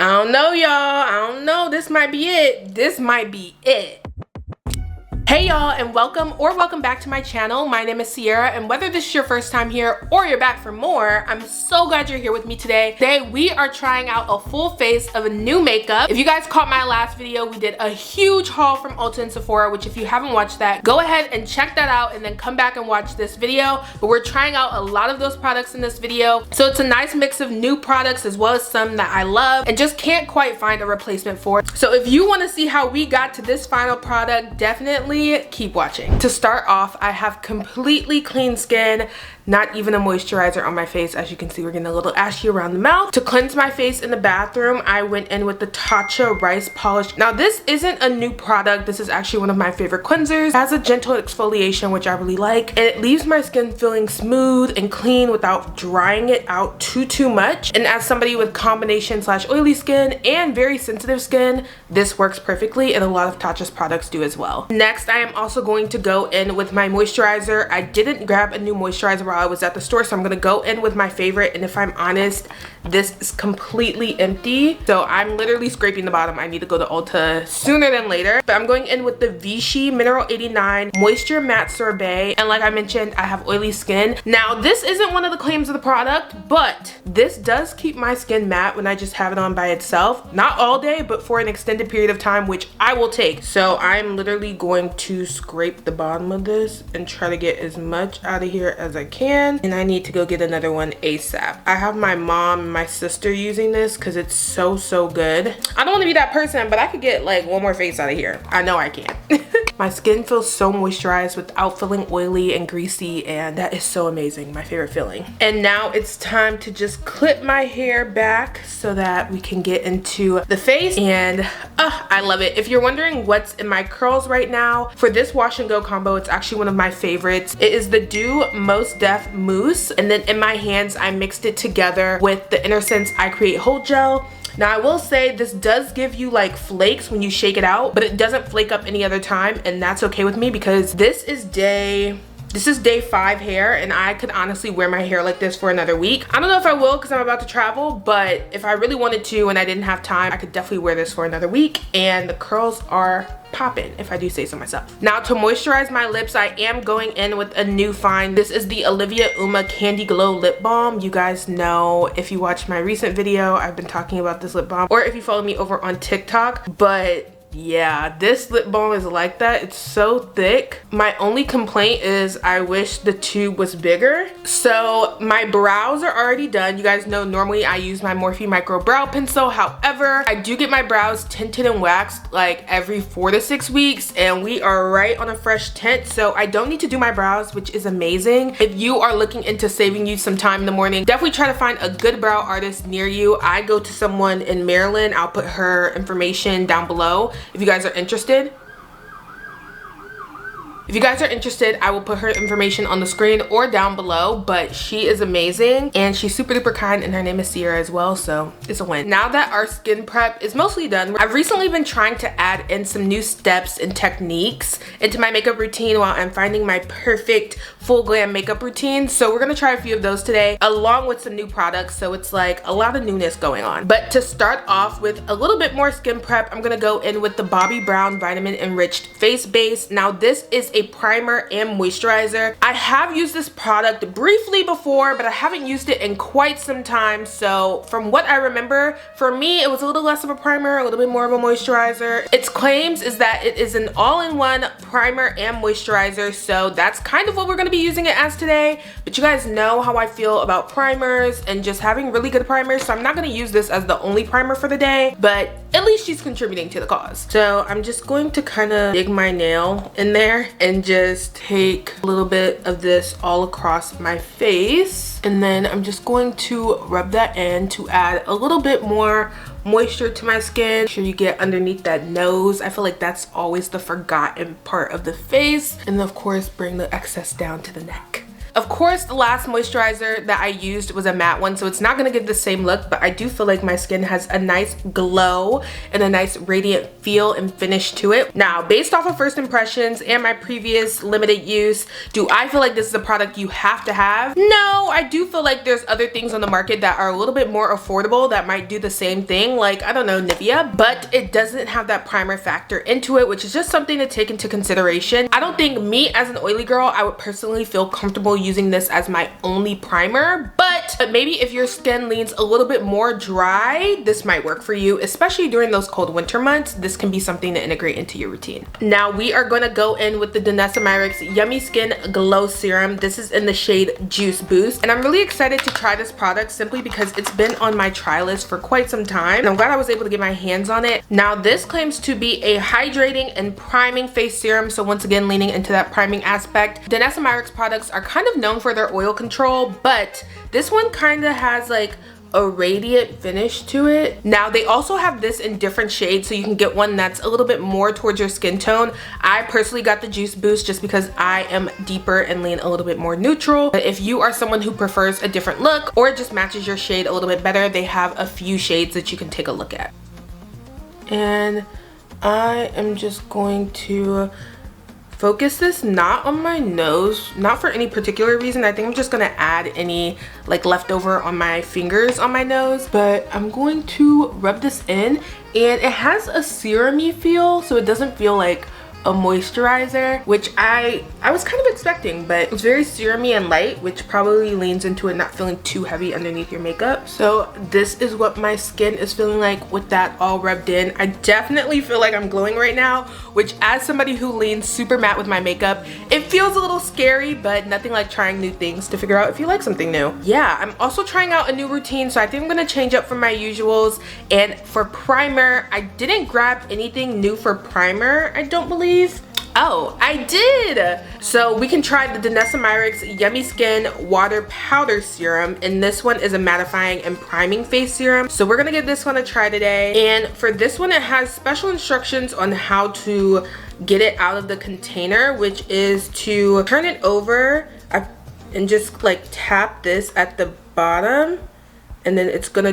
I don't know, y'all. I don't know. This might be it. This might be it. Hey y'all, and welcome back to my channel. My name is Ciera, and whether this is your first time here or you're back for more, I'm so glad you're here with me today. Today we are trying out a full face of a new makeup. If you guys caught my last video, we did a huge haul from Ulta and Sephora, which if you haven't watched that, go ahead and check that out and then come back and watch this video. But we're trying out a lot of those products in this video. So it's a nice mix of new products as well as some that I love and just can't quite find a replacement for. So if you want to see how we got to this final product, definitely keep watching. To start off, I have completely clean skin, not even a moisturizer on my face. As you can see, we're getting a little ashy around the mouth. To cleanse my face in the bathroom, I went in with the Tatcha Rice Polish. Now this isn't a new product. This is actually one of my favorite cleansers. It has a gentle exfoliation, which I really like, and it leaves my skin feeling smooth and clean without drying it out too much. And as somebody with combination / oily skin and very sensitive skin, this works perfectly, and a lot of Tatcha's products do as well. Next, I am also going to go in with my moisturizer. I didn't grab a new moisturizer while I was at the store, so I'm gonna go in with my favorite, and if I'm honest, this is completely empty, so I'm literally scraping the bottom. I need to go to Ulta sooner than later. But I'm going in with the Vichy Mineral 89 Moisture Matte Sorbet, and like I mentioned, I have oily skin. Now this isn't one of the claims of the product, but this does keep my skin matte when I just have it on by itself. Not all day, but for an extended period of time, which I will take. So I'm literally going to scrape the bottom of this and try to get as much out of here as I can, and I need to go get another one ASAP. I have my mom and my sister using this because it's so good. I don't want to be that person, but I could get like one more face out of here. I know I can. My skin feels so moisturized without feeling oily and greasy, and that is so amazing. My favorite feeling. And now it's time to just clip my hair back so that we can get into the face, and I love it. If you're wondering what's in my curls right now, for this wash and go combo, it's actually one of my favorites. It is the Dew Most Def Mousse, and then in my hands I mixed it together with the Innersense I Create Hold Gel. Now I will say this does give you like flakes when you shake it out, but it doesn't flake up any other time, and that's okay with me because this is day 5 hair, and I could honestly wear my hair like this for another week. I don't know if I will because I'm about to travel, but if I really wanted to and I didn't have time, I could definitely wear this for another week, and the curls are popping, if I do say so myself. Now to moisturize my lips, I am going in with a new find. This is the Olivia Uma Candy Glow Lip Balm. You guys know, if you watched my recent video, I've been talking about this lip balm, or if you follow me over on TikTok, but yeah, this lip balm is like that. It's so thick. My only complaint is I wish the tube was bigger. So my brows are already done. You guys know normally I use my Morphe Micro Brow Pencil. However, I do get my brows tinted and waxed like every 4 to 6 weeks, and we are right on a fresh tint, so I don't need to do my brows, which is amazing. If you are looking into saving you some time in the morning, definitely try to find a good brow artist near you. I go to someone in Maryland. I'll put her information down below if you guys are interested. If you guys are interested, I will put her information on the screen or down below, but she is amazing and she's super duper kind, and her name is Ciera as well, so it's a win. Now that our skin prep is mostly done, I've recently been trying to add in some new steps and techniques into my makeup routine while I'm finding my perfect full glam makeup routine. So we're gonna try a few of those today along with some new products, so it's like a lot of newness going on. But to start off with a little bit more skin prep, I'm gonna go in with the Bobbi Brown Vitamin Enriched Face Base. Now this is a primer and moisturizer. I have used this product briefly before, but I haven't used it in quite some time, so from what I remember, for me it was a little less of a primer, a little bit more of a moisturizer. Its claims is that it is an all-in-one primer and moisturizer, so that's kind of what we're going to be using it as today. But you guys know how I feel about primers and just having really good primers, so I'm not going to use this as the only primer for the day, but at least she's contributing to the cause. So I'm just going to kind of dig my nail in there and just take a little bit of this all across my face, and then I'm just going to rub that in to add a little bit more moisture to my skin. Make sure you get underneath that nose. I feel like that's always the forgotten part of the face, and of course bring the excess down to the neck. Of course, the last moisturizer that I used was a matte one, so it's not gonna give the same look, but I do feel like my skin has a nice glow and a nice radiant feel and finish to it. Now, based off of first impressions and my previous limited use, do I feel like this is a product you have to have? No, I do feel like there's other things on the market that are a little bit more affordable that might do the same thing, like, I don't know, Nivea, but it doesn't have that primer factor into it, which is just something to take into consideration. I don't think me as an oily girl, I would personally feel comfortable using this as my only primer, but maybe if your skin leans a little bit more dry, this might work for you, especially during those cold winter months. This can be something to integrate into your routine. Now we are going to go in with the Danessa Myricks Yummy Skin Glow Serum. This is in the shade Juice Boost, and I'm really excited to try this product simply because it's been on my try list for quite some time, and I'm glad I was able to get my hands on it. Now this claims to be a hydrating and priming face serum, so once again leaning into that priming aspect. Danessa Myricks products are kind of known for their oil control, but this one kind of has like a radiant finish to it. Now they also have this in different shades, so you can get one that's a little bit more towards your skin tone. I personally got the Juice Boost just because I am deeper and lean a little bit more neutral. But if you are someone who prefers a different look or it just matches your shade a little bit better, they have a few shades that you can take a look at. And I am just going to focus this not on my nose, not for any particular reason. I think I'm just gonna add any like leftover on my fingers on my nose, but I'm going to rub this in, and it has a serum-y feel, so it doesn't feel like a moisturizer, which I was kind of expecting, but it's very serum-y and light, which probably leans into it not feeling too heavy underneath your makeup. So this is what my skin is feeling like with that all rubbed in. I definitely feel like I'm glowing right now, which as somebody who leans super matte with my makeup, it feels a little scary, but nothing like trying new things to figure out if you like something new. Yeah, I'm also trying out a new routine, so I think I'm gonna change up from my usuals. And for primer, I didn't grab anything new for primer, I don't believe. Oh, I did! So we can try the Danessa Myricks Yummy Skin Water Powder Serum, and this one is a mattifying and priming face serum. So we're gonna give this one a try today. And for this one, it has special instructions on how to get it out of the container, which is to turn it over and just like tap this at the bottom, and then it's gonna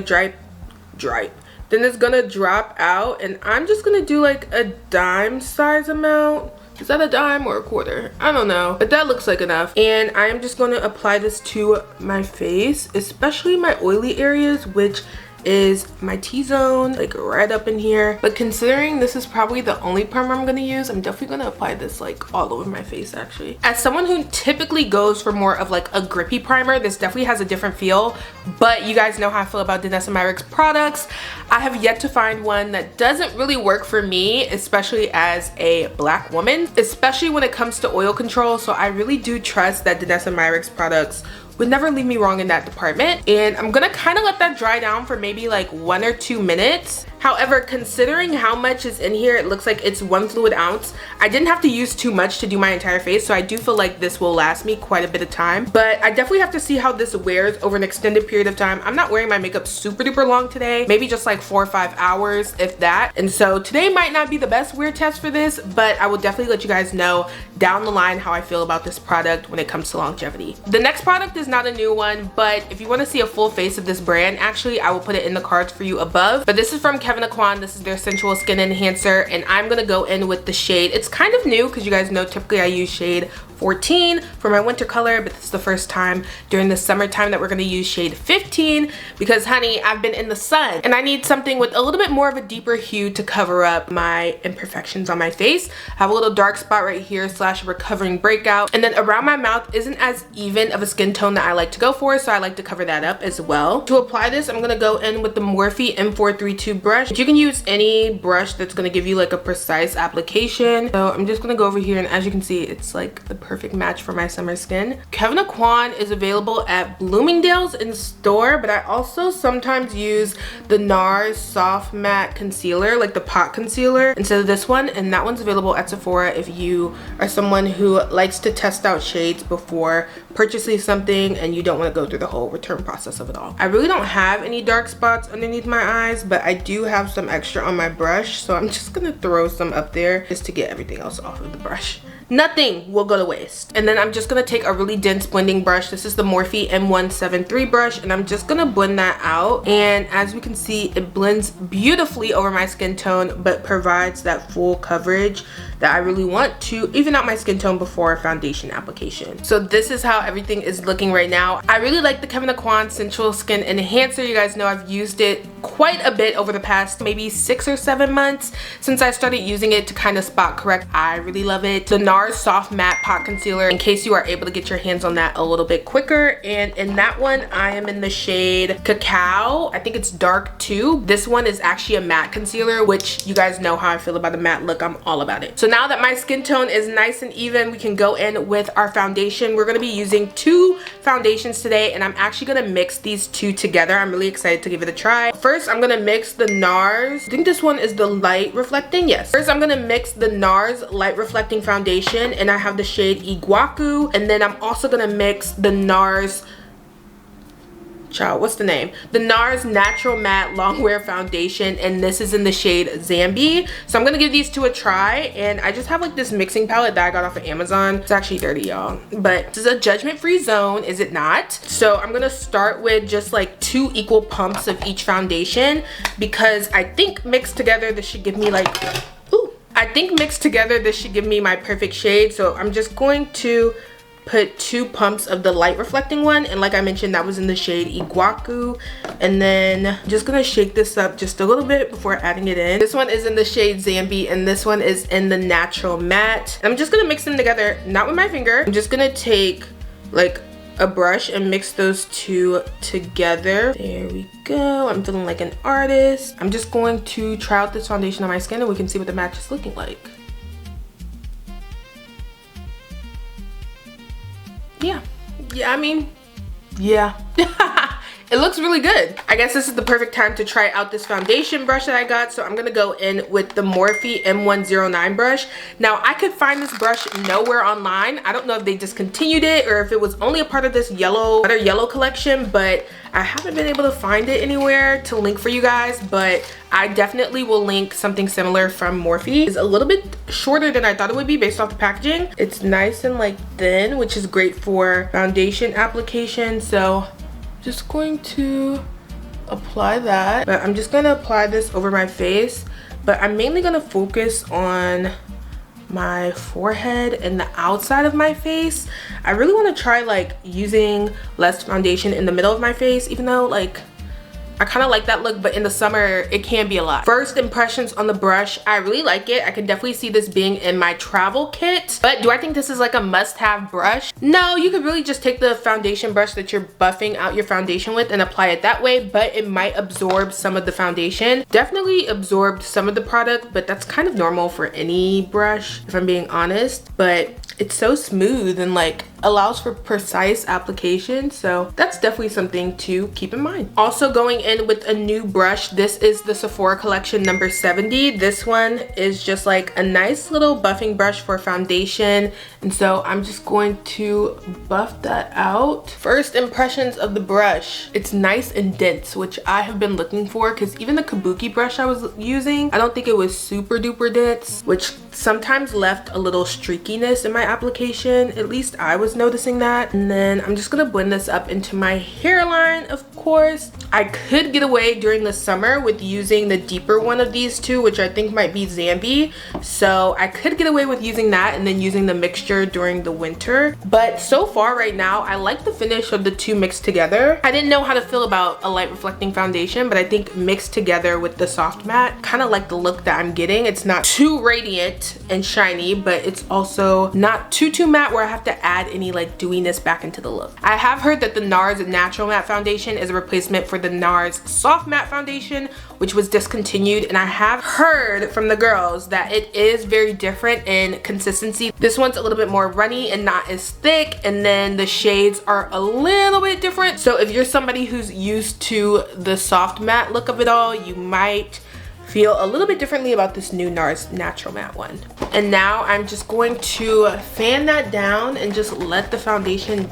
then it's gonna drop out, and I'm just gonna do like a dime size amount. Is that a dime or a quarter? I don't know, but that looks like enough. And I am just gonna apply this to my face, especially my oily areas, which is my T-zone, like right up in here. But considering this is probably the only primer I'm gonna use, I'm definitely gonna apply this like all over my face actually. As someone who typically goes for more of like a grippy primer, this definitely has a different feel, but you guys know how I feel about Danessa Myricks products. I have yet to find one that doesn't really work for me, especially as a black woman, especially when it comes to oil control. So I really do trust that Danessa Myricks products would never leave me wrong in that department. And I'm gonna kind of let that dry down for maybe like 1 or 2 minutes. However, considering how much is in here, it looks like it's 1 fluid ounce. I didn't have to use too much to do my entire face, so I do feel like this will last me quite a bit of time. But I definitely have to see how this wears over an extended period of time. I'm not wearing my makeup super duper long today, maybe just like 4 or 5 hours, if that. And so today might not be the best wear test for this, but I will definitely let you guys know down the line how I feel about this product when it comes to longevity. The next product is not a new one, but if you want to see a full face of this brand, actually I will put it in the cards for you above. But this is from Kevyn Aucoin. This is their Sensual Skin Enhancer, and I'm gonna go in with the shade. It's kind of new because you guys know typically I use shade 14 for my winter color, but this is the first time during the summertime that we're gonna use shade 15 because honey, I've been in the sun and I need something with a little bit more of a deeper hue to cover up my imperfections on my face. I have a little dark spot right here / recovering breakout, and then around my mouth isn't as even of a skin tone that I like to go for, so I like to cover that up as well. To apply this, I'm gonna go in with the Morphe M432 brush. You can use any brush that's gonna give you like a precise application. So I'm just gonna go over here, and as you can see, it's like the perfect match for my summer skin. Kevyn Aucoin is available at Bloomingdale's in store, but I also sometimes use the NARS Soft Matte Concealer, like the pot concealer, instead of this one, and that one's available at Sephora if you are someone who likes to test out shades before purchasing something and you don't want to go through the whole return process of it all. I really don't have any dark spots underneath my eyes, but I do have some extra on my brush, so I'm just gonna throw some up there just to get everything else off of the brush. nothing will go to waste. And then I'm just gonna take a really dense blending brush. This is the Morphe M173 brush, and I'm just gonna blend that out. And as we can see, it blends beautifully over my skin tone, but provides that full coverage that I really want to even out my skin tone before foundation application. So this is how everything is looking right now. I really like the Kevyn Aucoin Sensual Skin Enhancer. You guys know I've used it quite a bit over the past maybe 6 or 7 months since I started using it to kind of spot correct. I really love it. The NARS Soft Matte Pot Concealer, in case you are able to get your hands on that a little bit quicker. And in that one, I am in the shade Cacao. I think it's dark too. This one is actually a matte concealer, which you guys know how I feel about a matte look. I'm all about it. So now that my skin tone is nice and even, we can go in with our foundation. We're gonna be using 2 foundations today, and I'm actually gonna mix these 2 together. I'm really excited to give it a try. First, I'm gonna mix the NARS. I think this one is the light reflecting. Yes. First, I'm gonna mix the NARS light reflecting foundation, and I have the shade Iguaku. And then I'm also gonna mix the NARS, what's the name? The NARS Natural Matte Longwear Foundation, and this is in the shade Zambi. So I'm gonna give these 2 a try, and I just have like this mixing palette that I got off of Amazon. It's actually dirty, y'all, but this is a judgment-free zone, is it not? So I'm gonna start with just like 2 equal pumps of each foundation, because I think mixed together this should give me like, I think mixed together this should give me my perfect shade. So I'm just going to put 2 pumps of the light reflecting one, and like I mentioned, that was in the shade Iguaku. And then I'm just gonna shake this up just a little bit before adding it in. This one is in the shade Zambi, and this one is in the Natural Matte. I'm just gonna mix them together, not with my finger. I'm just gonna take like a brush and mix those 2 together. There we go. I'm feeling like an artist. I'm just going to try out this foundation on my skin, and we can see what the match is looking like. Yeah, I mean, yeah. It looks really good. I guess this is the perfect time to try out this foundation brush that I got. So I'm gonna go in with the Morphe M109 brush. Now, I could find this brush nowhere online. I don't know if they discontinued it or if it was only a part of this other yellow collection, but I haven't been able to find it anywhere to link for you guys. But I definitely will link something similar from Morphe. It's a little bit shorter than I thought it would be based off the packaging. It's nice and like thin, which is great for foundation application. So just going to apply that, but I'm just gonna apply this over my face, but I'm mainly gonna focus on my forehead and the outside of my face. I really want to try like using less foundation in the middle of my face, even though like I kind of like that look, but in the summer it can be a lot. First impressions on the brush, I really like it. I can definitely see this being in my travel kit, but do I think this is like a must-have brush? No, you could really just take the foundation brush that you're buffing out your foundation with and apply it that way, but it might absorb some of the foundation. Definitely absorbed some of the product, but that's kind of normal for any brush, if I'm being honest. But it's so smooth and like allows for precise application, so that's definitely something to keep in mind. Also going in with a new brush, this is the Sephora collection number 70. This one is just like a nice little buffing brush for foundation, and so I'm just going to buff that out. First impressions of the brush, it's nice and dense, which I have been looking for, because even the Kabuki brush I was using, I don't think it was super duper dense, which sometimes left a little streakiness in my application. At least I was noticing that. And then I'm just gonna blend this up into my hairline. Of course, I could get away during the summer with using the deeper one of these 2, which I think might be Zambi, so I could get away with using that and then using the mixture during the winter. But so far right now, I like the finish of the 2 mixed together. I didn't know how to feel about a light reflecting foundation, but I think mixed together with the soft matte, kind of like the look that I'm getting. It's not too radiant and shiny, but it's also not too matte where I have to add any like dewiness back into the look. I have heard that the NARS Natural Matte Foundation is a replacement for the NARS Soft Matte Foundation, which was discontinued, and I have heard from the girls that it is very different in consistency. This one's a little bit more runny and not as thick, and then the shades are a little bit different. So if you're somebody who's used to the soft matte look of it all, you might feel a little bit differently about this new NARS Natural Matte one. And now I'm just going to fan that down and just let the foundation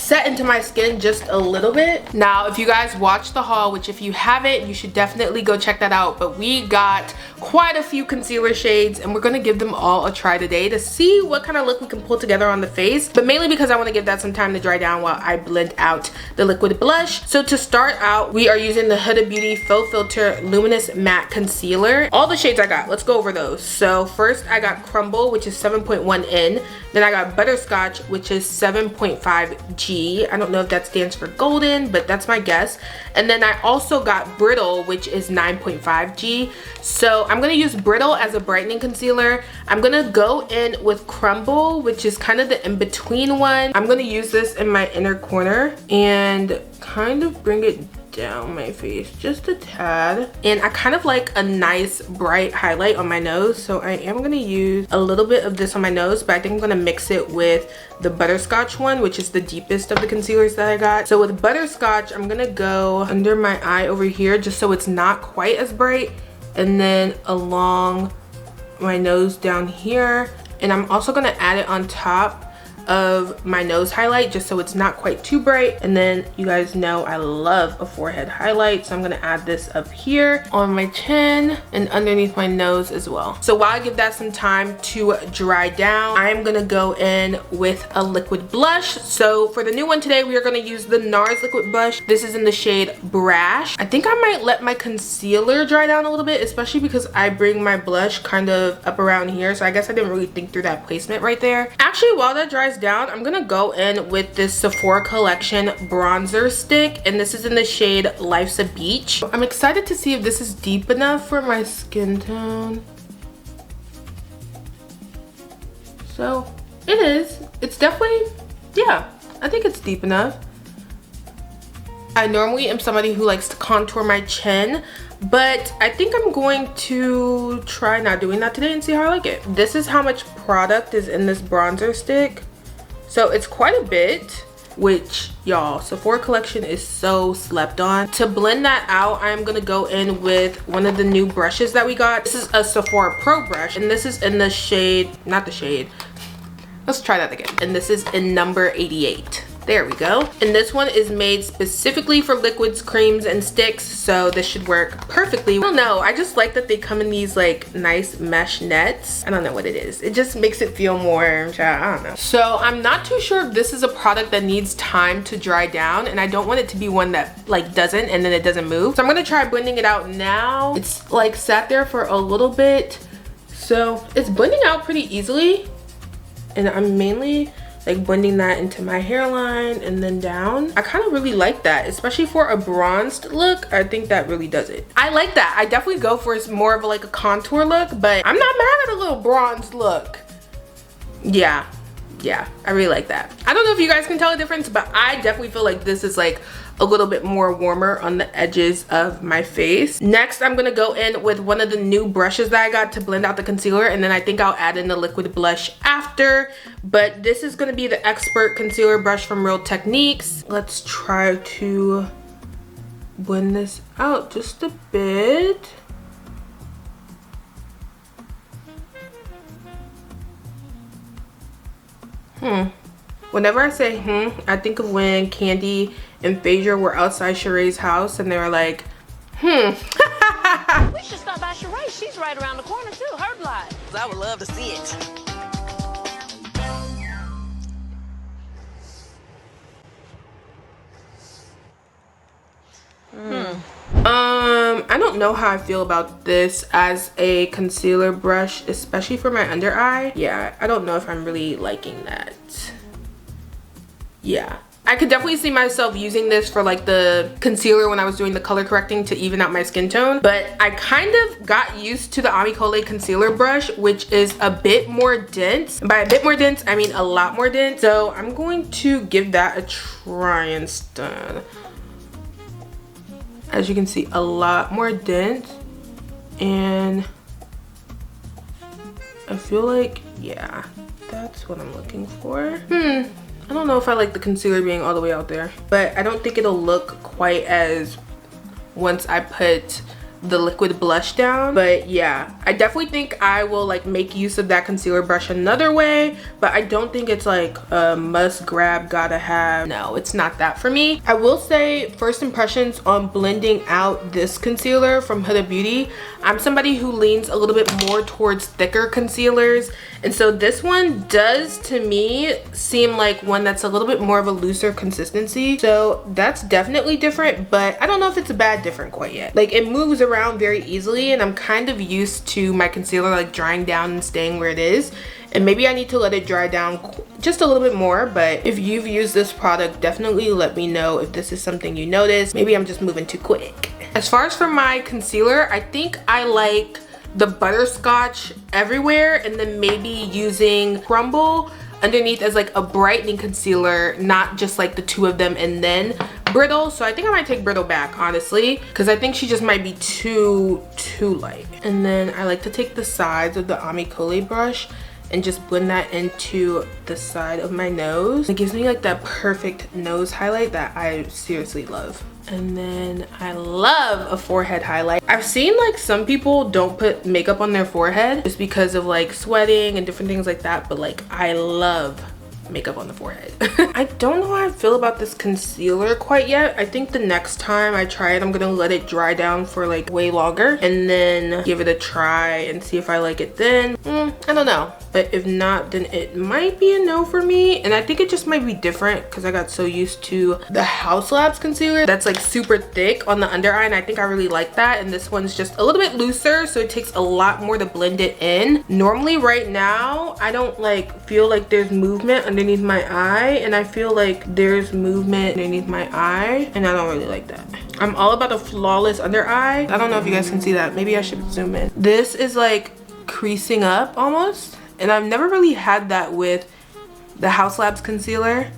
set into my skin just a little bit. Now, if you guys watched the haul, which if you haven't, you should definitely go check that out, but we got quite a few concealer shades and we're gonna give them all a try today to see what kind of look we can pull together on the face, but mainly because I want to give that some time to dry down while I blend out the liquid blush. So to start out, we are using the Huda Beauty Faux Filter Luminous Matte Concealer. All the shades I got, let's go over those. So first I got Crumble, which is 7.1 N. Then I got Butterscotch, which is 7.5 G. I don't know if that stands for golden, but that's my guess. And then I also got Brittle, which is 9.5 G. So I'm gonna use Brittle as a brightening concealer. I'm gonna go in with Crumble, which is kind of the in-between one. I'm gonna use this in my inner corner and kind of bring it down my face just a tad, and I kind of like a nice bright highlight on my nose, so I am going to use a little bit of this on my nose, but I think I'm going to mix it with the Butterscotch one, which is the deepest of the concealers that I got. So with Butterscotch, I'm going to go under my eye over here just so it's not quite as bright, and then along my nose down here, and I'm also going to add it on top of my nose highlight just so it's not quite too bright. And then you guys know I love a forehead highlight, so I'm gonna add this up here on my chin and underneath my nose as well. So while I give that some time to dry down, I'm gonna go in with a liquid blush. So for the new one today, we are gonna use the NARS liquid blush. This is in the shade Brash. I think I might let my concealer dry down a little bit, especially because I bring my blush kind of up around here, so I guess I didn't really think through that placement right there. Actually, while that dries down, I'm gonna go in with this Sephora Collection bronzer stick, and this is in the shade Life's a Beach. I'm excited to see if this is deep enough for my skin tone. So it is. It's definitely, yeah, I think it's deep enough. I normally am somebody who likes to contour my chin, but I think I'm going to try not doing that today and see how I like it. This is how much product is in this bronzer stick. So it's quite a bit, which y'all, Sephora Collection is so slept on. To blend that out, I'm gonna go in with one of the new brushes that we got. This is a Sephora Pro brush, and this is in the shade, not the shade, let's try that again. And this is in number 88. There we go. And this one is made specifically for liquids, creams, and sticks, so this should work perfectly. I don't know, I just like that they come in these like nice mesh nets. I don't know what it is. It just makes it feel more, I don't know. So I'm not too sure if this is a product that needs time to dry down, and I don't want it to be one that like doesn't and then it doesn't move. So I'm gonna try blending it out now. It's like sat there for a little bit, so it's blending out pretty easily, and I'm mainly like blending that into my hairline and then down. I kind of really like that, especially for a bronzed look. I think that really does it. I like that. I definitely go for more of like a contour look, but I'm not mad at a little bronzed look. Yeah, I really like that. I don't know if you guys can tell a difference, but I definitely feel like this is like a little bit more warmer on the edges of my face. Next, I'm gonna go in with one of the new brushes that I got to blend out the concealer, and then I think I'll add in the liquid blush after, but this is gonna be the Expert Concealer Brush from Real Techniques. Let's try to blend this out just a bit. Whenever I say I think of when Candy and Phaedra were outside Sheree's house and they were like, We should stop by Sheree. She's right around the corner too, her block. I would love to see it. I don't know how I feel about this as a concealer brush, especially for my under eye. Yeah, I don't know if I'm really liking that. Yeah, I could definitely see myself using this for like the concealer when I was doing the color correcting to even out my skin tone, but I kind of got used to the Amicole concealer brush, which is a bit more dense. And by a bit more dense, I mean a lot more dense. So I'm going to give that a try instead. As you can see, a lot more dense, and I feel like, yeah, that's what I'm looking for. I don't know if I like the concealer being all the way out there, but I don't think it'll look quite as once I put the liquid blush down. But yeah, I definitely think I will like make use of that concealer brush another way, but I don't think it's like a must grab, gotta have. No, it's not that for me. I will say first impressions on blending out this concealer from Huda Beauty. I'm somebody who leans a little bit more towards thicker concealers, and so this one does to me seem like one that's a little bit more of a looser consistency. So that's definitely different, but I don't know if it's a bad different quite yet. Like it moves around very easily, and I'm kind of used to my concealer like drying down and staying where it is. And maybe I need to let it dry down just a little bit more. But if you've used this product, definitely let me know if this is something you notice. Maybe I'm just moving too quick. As far as for my concealer, I think I like the butterscotch everywhere, and then maybe using crumble underneath as like a brightening concealer, not just like the two of them and then brittle. So I think I might take brittle back, honestly, because I think she just might be too light. And then I like to take the sides of the Amicole brush and just blend that into the side of my nose. It gives me like that perfect nose highlight that I seriously love. And then I love a forehead highlight. I've seen like some people don't put makeup on their forehead just because of like sweating and different things like that, but like I love makeup on the forehead. I don't know how I feel about this concealer quite yet. I think the next time I try it, I'm gonna let it dry down for like way longer and then give it a try and see if I like it then. I don't know. But if not, then it might be a no for me. And I think it just might be different because I got so used to the Haus Labs concealer that's like super thick on the under eye, and I think I really like that. And this one's just a little bit looser, so it takes a lot more to blend it in. Normally right now, I don't like feel like there's movement underneath my eye, and I feel like there's movement underneath my eye, and I don't really like that. I'm all about a flawless under eye. I don't know if you guys can see that. Maybe I should zoom in. This is like creasing up almost. And I've never really had that with the Haus Labs concealer.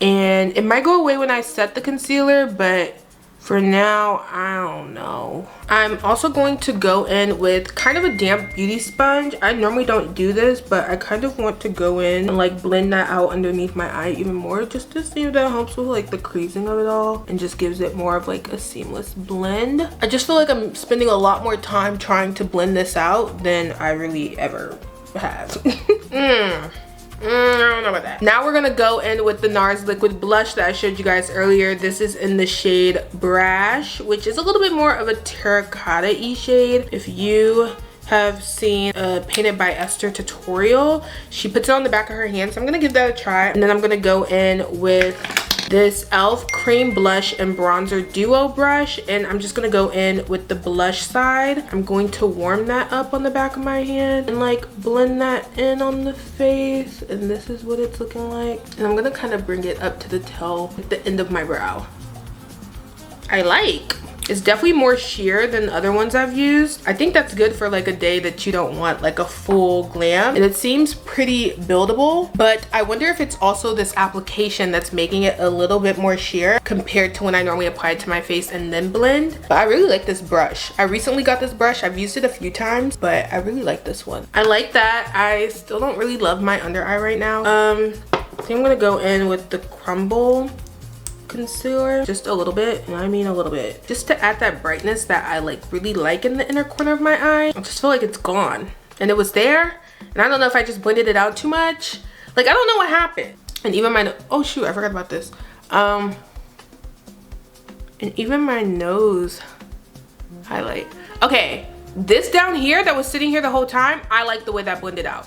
And it might go away when I set the concealer, but for now, I don't know. I'm also going to go in with kind of a damp beauty sponge. I normally don't do this, but I kind of want to go in and like blend that out underneath my eye even more, just to see if that helps with like the creasing of it all and just gives it more of like a seamless blend. I just feel like I'm spending a lot more time trying to blend this out than I really ever have. I don't know about that. Now we're gonna go in with the NARS liquid blush that I showed you guys earlier. This is in the shade Brash, which is a little bit more of a terracotta-y shade. If you have seen a Painted by Esther tutorial, she puts it on the back of her hand, so I'm gonna give that a try. And then I'm gonna go in with this e.l.f. cream blush and bronzer duo brush, and I'm just gonna go in with the blush side. I'm going to warm that up on the back of my hand and like blend that in on the face, and this is what it's looking like. And I'm gonna kind of bring it up to the tail at the end of my brow. I like. It's definitely more sheer than the other ones I've used. I think that's good for like a day that you don't want like a full glam. And it seems pretty buildable, but I wonder if it's also this application that's making it a little bit more sheer compared to when I normally apply it to my face and then blend. But I really like this brush. I recently got this brush. I've used it a few times, but I really like this one. I like that. I still don't really love my under eye right now. I think I'm gonna go in with the Crumble concealer just a little bit, and I mean a little bit, just to add that brightness that I like really like in the inner corner of my eye. I just feel like it's gone, and it was there, and I don't know if I just blended it out too much. Like I don't know what happened. And even my oh shoot, I forgot about this. And even my nose highlight. Okay, this down here that was sitting here the whole time, I like the way that blended out.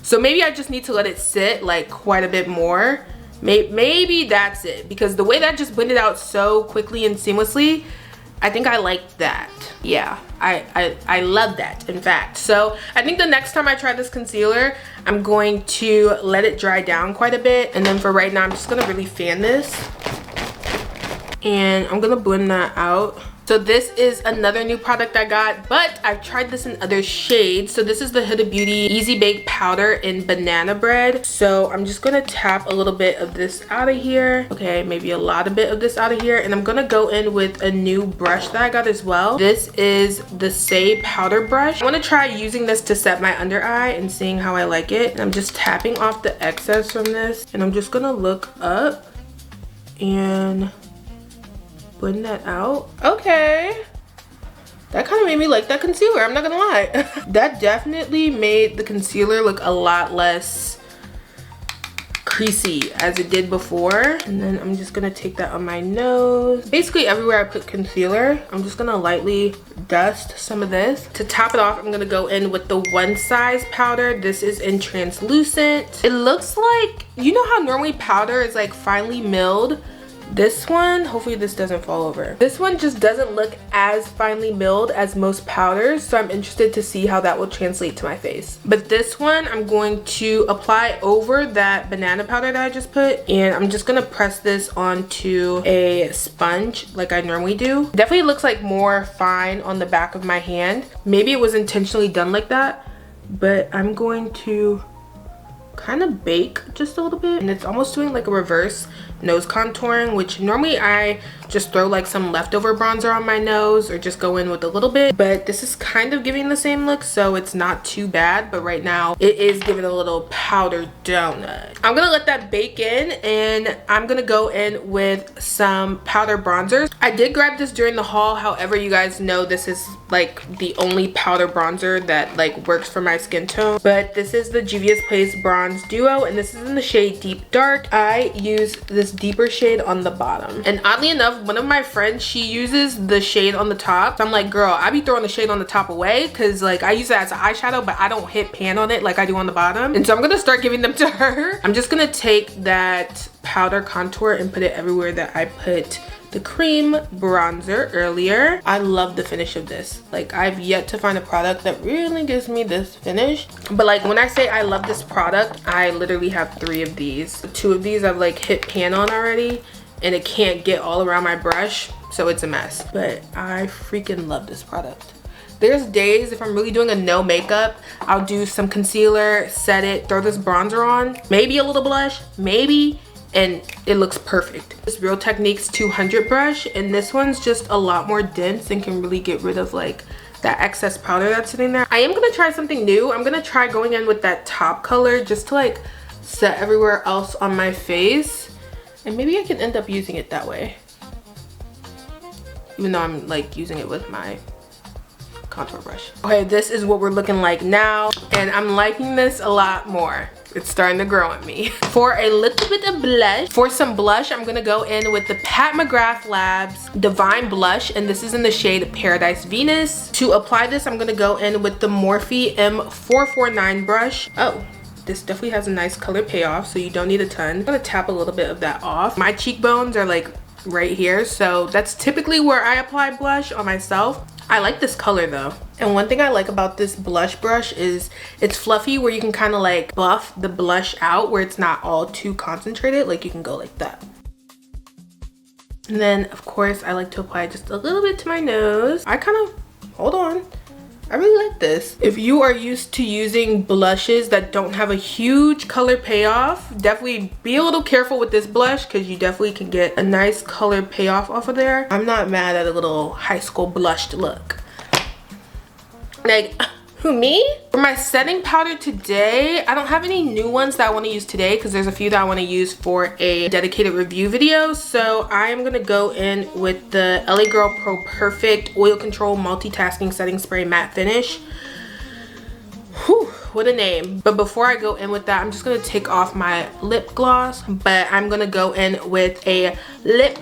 So maybe I just need to let it sit like quite a bit more. Maybe that's it, because the way that just blended out so quickly and seamlessly, I think I like that. Yeah, I love that, in fact. So I think the next time I try this concealer, I'm going to let it dry down quite a bit, and then for right now I'm just gonna really fan this and I'm gonna blend that out. So this is another new product I got, but I've tried this in other shades. So this is the Huda Beauty Easy Bake Powder in Banana Bread. So I'm just gonna tap a little bit of this out of here. Okay, maybe a lot of bit of this out of here. And I'm gonna go in with a new brush that I got as well. This is the Say Powder Brush. I wanna try using this to set my under eye and seeing how I like it. And I'm just tapping off the excess from this. And I'm just gonna look up and blend that out. Okay, That kind of made me like that concealer, I'm not gonna lie. That definitely made the concealer look a lot less creasy as it did before. And then I'm just gonna take that on my nose. Basically everywhere I put concealer, I'm just gonna lightly dust some of this. To top it off, I'm gonna go in with the One Size powder. This is in translucent. It looks like, you know how normally powder is like finely milled? This one, hopefully this doesn't fall over. This one just doesn't look as finely milled as most powders, so I'm interested to see how that will translate to my face. But this one, I'm going to apply over that banana powder that I just put, and I'm just gonna press this onto a sponge like I normally do. Definitely looks like more fine on the back of my hand. Maybe it was intentionally done like that, but I'm going to kind of bake just a little bit, and it's almost doing like a reverse nose contouring, which normally I just throw like some leftover bronzer on my nose or just go in with a little bit, but this is kind of giving the same look, so it's not too bad. But right now it is giving a little powdered donut. I'm gonna let that bake in, and I'm gonna go in with some powder bronzers. I did grab this during the haul, however, you guys know this is like the only powder bronzer that like works for my skin tone. But this is the Juvia's Place Bronze Duo, and this is in the shade Deep Dark. I use this deeper shade on the bottom, and oddly enough, one of my friends, she uses the shade on the top. So I'm like, girl, I be throwing the shade on the top away, because like I use that as an eyeshadow, but I don't hit pan on it like I do on the bottom. And so I'm gonna start giving them to her. I'm just gonna take that powder contour and put it everywhere that I put the cream bronzer earlier. I love the finish of this. Like, I've yet to find a product that really gives me this finish. But like, when I say I love this product, I literally have 3 of these. 2 of these I've like hit pan on already, and it can't get all around my brush, so it's a mess. But I freaking love this product. There's days if I'm really doing a no makeup, I'll do some concealer, set it, throw this bronzer on, maybe a little blush, maybe, and it looks perfect. This Real Techniques 200 brush, and this one's just a lot more dense and can really get rid of like that excess powder that's sitting there. I am gonna try something new. I'm gonna try going in with that top color just to like set everywhere else on my face, and maybe I can end up using it that way, even though I'm like using it with my contour brush. Okay, this is what we're looking like now, and I'm liking this a lot more. It's starting to grow on me. For a little bit of blush, for some blush, I'm gonna go in with the Pat McGrath Labs Divine Blush, and this is in the shade Paradise Venus. To apply this, I'm gonna go in with the Morphe M449 brush. Oh, this definitely has a nice color payoff, so you don't need a ton. I'm gonna tap a little bit of that off. My cheekbones are like right here, so that's typically where I apply blush on myself. I like this color though. And one thing I like about this blush brush is it's fluffy, where you can kind of like buff the blush out where it's not all too concentrated. Like, you can go like that. And then of course I like to apply just a little bit to my nose. I kind of, hold on, I really like this. If you are used to using blushes that don't have a huge color payoff, definitely be a little careful with this blush, because you definitely can get a nice color payoff off of there. I'm not mad at a little high school blushed look. Like, who, me? For my setting powder today, I don't have any new ones that I want to use today, because there's a few that I want to use for a dedicated review video. So I am going to go in with the LA Girl Pro Perfect Oil Control Multitasking Setting Spray Matte Finish. Whew, what a name. But before I go in with that, I'm just going to take off my lip gloss, but I'm going to go in with a lip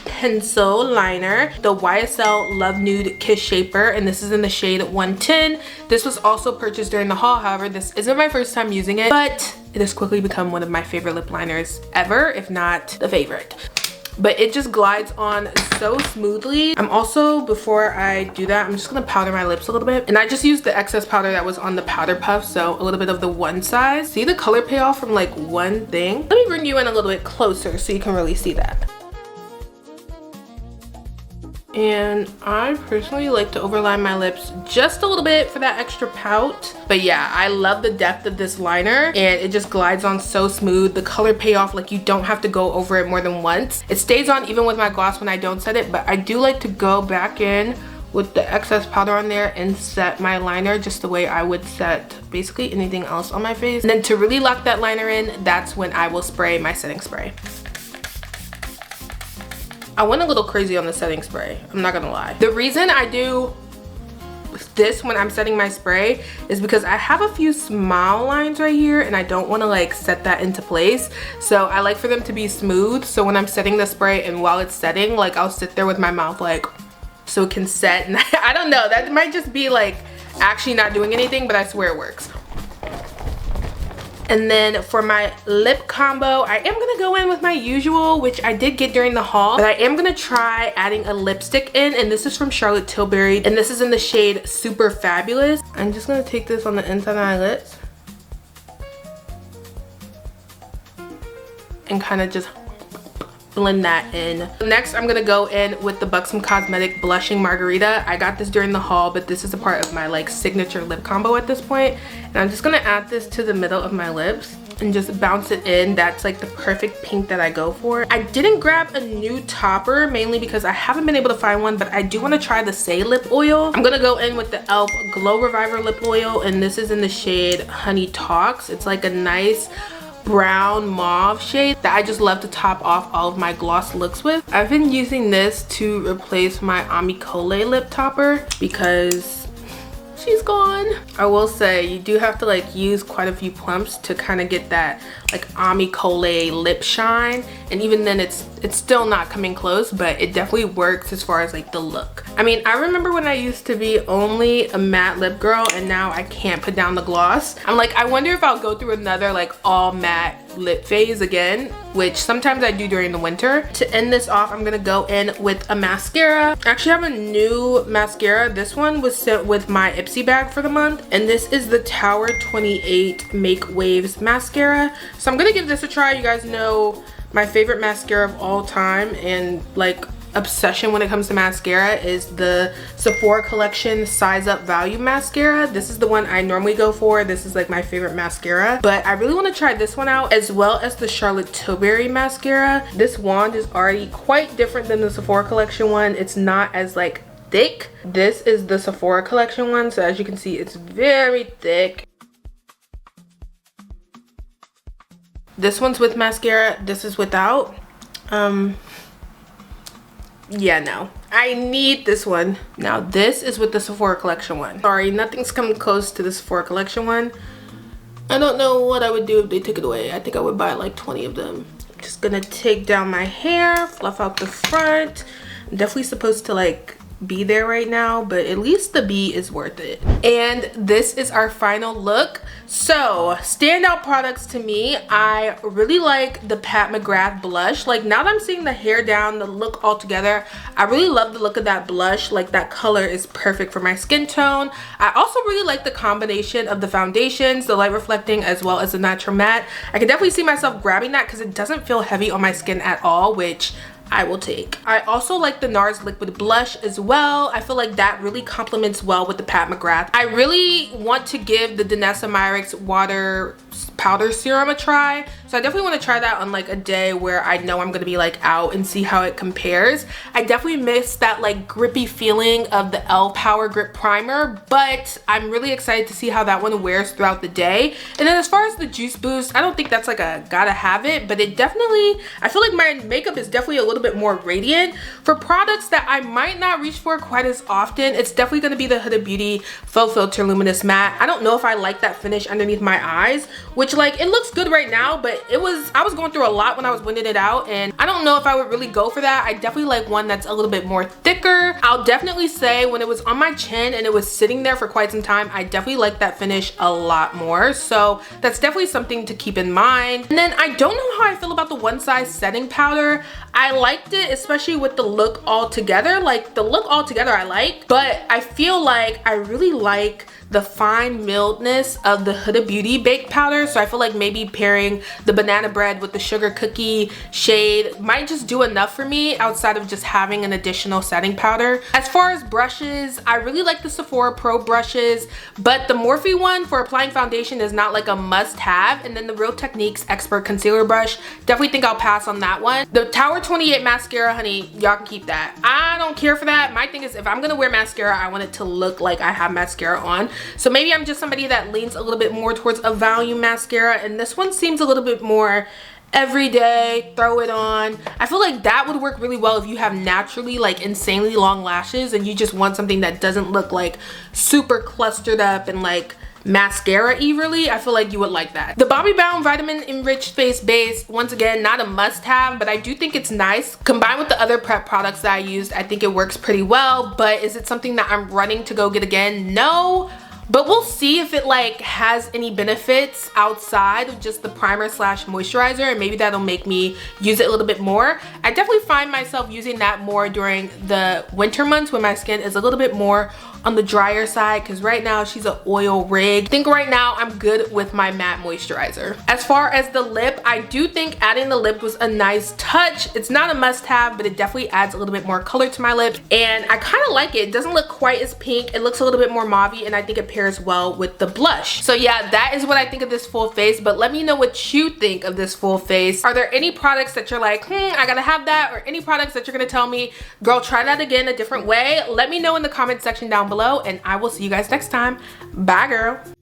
pencil liner, the YSL Love Nude Kiss Shaper, and this is in the shade 110. This was also purchased during the haul. However, this isn't my first time using it, but it has quickly become one of my favorite lip liners ever, if not the favorite. But it just glides on so smoothly. I'm also, before I do that, I'm just gonna powder my lips a little bit, and I just used the excess powder that was on the powder puff, so a little bit of the One Size. See the color payoff from like one thing? Let me bring you in a little bit closer so you can really see that. And I personally like to overline my lips just a little bit for that extra pout. But yeah, I love the depth of this liner, and it just glides on so smooth. The color payoff, like, you don't have to go over it more than once. It stays on even with my gloss when I don't set it, but I do like to go back in with the excess powder on there and set my liner just the way I would set basically anything else on my face. And then to really lock that liner in, that's when I will spray my setting spray. I went a little crazy on the setting spray, I'm not gonna lie. The reason I do this when I'm setting my spray is because I have a few smile lines right here and I don't want to like set that into place. So I like for them to be smooth. So when I'm setting the spray and while it's setting, like I'll sit there with my mouth like so it can set. And I don't know, that might just be like actually not doing anything, but I swear it works. And then for my lip combo, I am gonna go in with my usual, which I did get during the haul, but I am gonna try adding a lipstick in, and this is from Charlotte Tilbury, and this is in the shade Super Fabulous. I'm just gonna take this on the inside of my lips and kind of just blend that in. Next, I'm gonna go in with the Buxom Cosmetic Blushing Margarita. I got this during the haul, but this is a part of my like signature lip combo at this point. And I'm just gonna add this to the middle of my lips and just bounce it in. That's like the perfect pink that I go for. I didn't grab a new topper, mainly because I haven't been able to find one, but I do want to try the Say lip oil. I'm gonna go in with the e.l.f. Glow Reviver lip oil, and this is in the shade Honey Talks. It's like a nice brown mauve shade that I just love to top off all of my gloss looks with. I've been using this to replace my Amicole lip topper because she's gone. I will say you do have to like use quite a few plumps to kind of get that like Amicole lip shine, and even then it's still not coming close, but it definitely works as far as like the look. I mean, I remember when I used to be only a matte lip girl and now I can't put down the gloss. I'm like, I wonder if I'll go through another like all matte lip phase again, which sometimes I do during the winter. To end this off, I'm gonna go in with a mascara. I actually have a new mascara. This one was sent with my Ipsy bag for the month, and this is the Tower 28 Make Waves mascara. So I'm gonna give this a try. You guys know my favorite mascara of all time and like obsession when it comes to mascara is the Sephora collection Size Up Value mascara. This is the one I normally go for. This is like my favorite mascara, but I really want to try this one out, as well as the Charlotte Tilbury mascara. This wand is already quite different than the Sephora collection one. It's not as like thick. This is the Sephora collection one, so as you can see, it's very thick. This one's with mascara, this is without. Yeah, no, I need this one. Now this is with the Sephora collection one. Sorry, nothing's come close to the Sephora collection one. I don't know what I would do if they took it away. I think I would buy like 20 of them. I'm just gonna take down my hair, fluff out the front. I'm definitely supposed to like be there right now, but at least the bee is worth it. And this is our final look. So standout products to me, I really like the Pat McGrath blush. Like now that I'm seeing the hair down, the look all together, I really love the look of that blush. Like that color is perfect for my skin tone. I also really like the combination of the foundations, the light reflecting as well as the natural matte. I can definitely see myself grabbing that because it doesn't feel heavy on my skin at all, which I will take. I also like the NARS liquid blush as well. I feel like that really complements well with the Pat McGrath. I really want to give the Danessa Myricks water powder serum a try, so I definitely want to try that on like a day where I know I'm gonna be like out and see how it compares. I definitely miss that like grippy feeling of the e.l.f. Power Grip Primer, but I'm really excited to see how that one wears throughout the day. And then as far as the Juice Boost, I don't think that's like a gotta have it, but it definitely, I feel like my makeup is definitely a little bit more radiant. For products that I might not reach for quite as often, it's definitely gonna be the Huda Beauty Faux Filter Luminous Matte. I don't know if I like that finish underneath my eyes, which like it looks good right now, but I was going through a lot when I was blending it out, and I don't know if I would really go for that. I definitely like one that's a little bit more thicker. I'll definitely say when it was on my chin and it was sitting there for quite some time, I definitely like that finish a lot more. So that's definitely something to keep in mind. And then I don't know how I feel about the One Size setting powder. I liked it, especially with the look all together. Like the look all together I like, but I feel like I really like the fine mildness of the Huda Beauty baked powder. So I feel like maybe pairing the banana bread with the sugar cookie shade might just do enough for me outside of just having an additional setting powder. As far as brushes, I really like the Sephora Pro brushes, but the Morphe one for applying foundation is not like a must have. And then the Real Techniques Expert Concealer Brush, definitely think I'll pass on that one. The Tower 28 mascara, honey, y'all can keep that. I don't care for that. My thing is, if I'm gonna wear mascara, I want it to look like I have mascara on. So maybe I'm just somebody that leans a little bit more towards a volume mascara, and this one seems a little bit more every day, throw it on. I feel like that would work really well if you have naturally like insanely long lashes and you just want something that doesn't look like super clustered up and like mascara-y really. I feel like you would like that. The Bobbi Brown Vitamin Enriched Face Base, once again, not a must-have, but I do think it's nice. Combined with the other prep products that I used, I think it works pretty well, but is it something that I'm running to go get again? No. But we'll see if it like has any benefits outside of just the primer slash moisturizer, and maybe that'll make me use it a little bit more. I definitely find myself using that more during the winter months when my skin is a little bit more on the drier side, because right now she's an oil rig. I think right now I'm good with my matte moisturizer. As far as the lip, I do think adding the lip was a nice touch. It's not a must-have, but it definitely adds a little bit more color to my lips, and I kind of like it. It doesn't look quite as pink. It looks a little bit more mauve-y, and I think it pairs well with the blush. So yeah, that is what I think of this full face, but let me know what you think of this full face. Are there any products that you're like, I gotta have that, or any products that you're gonna tell me, girl, try that again a different way? Let me know in the comment section down below, and I will see you guys next time. Bye, girl.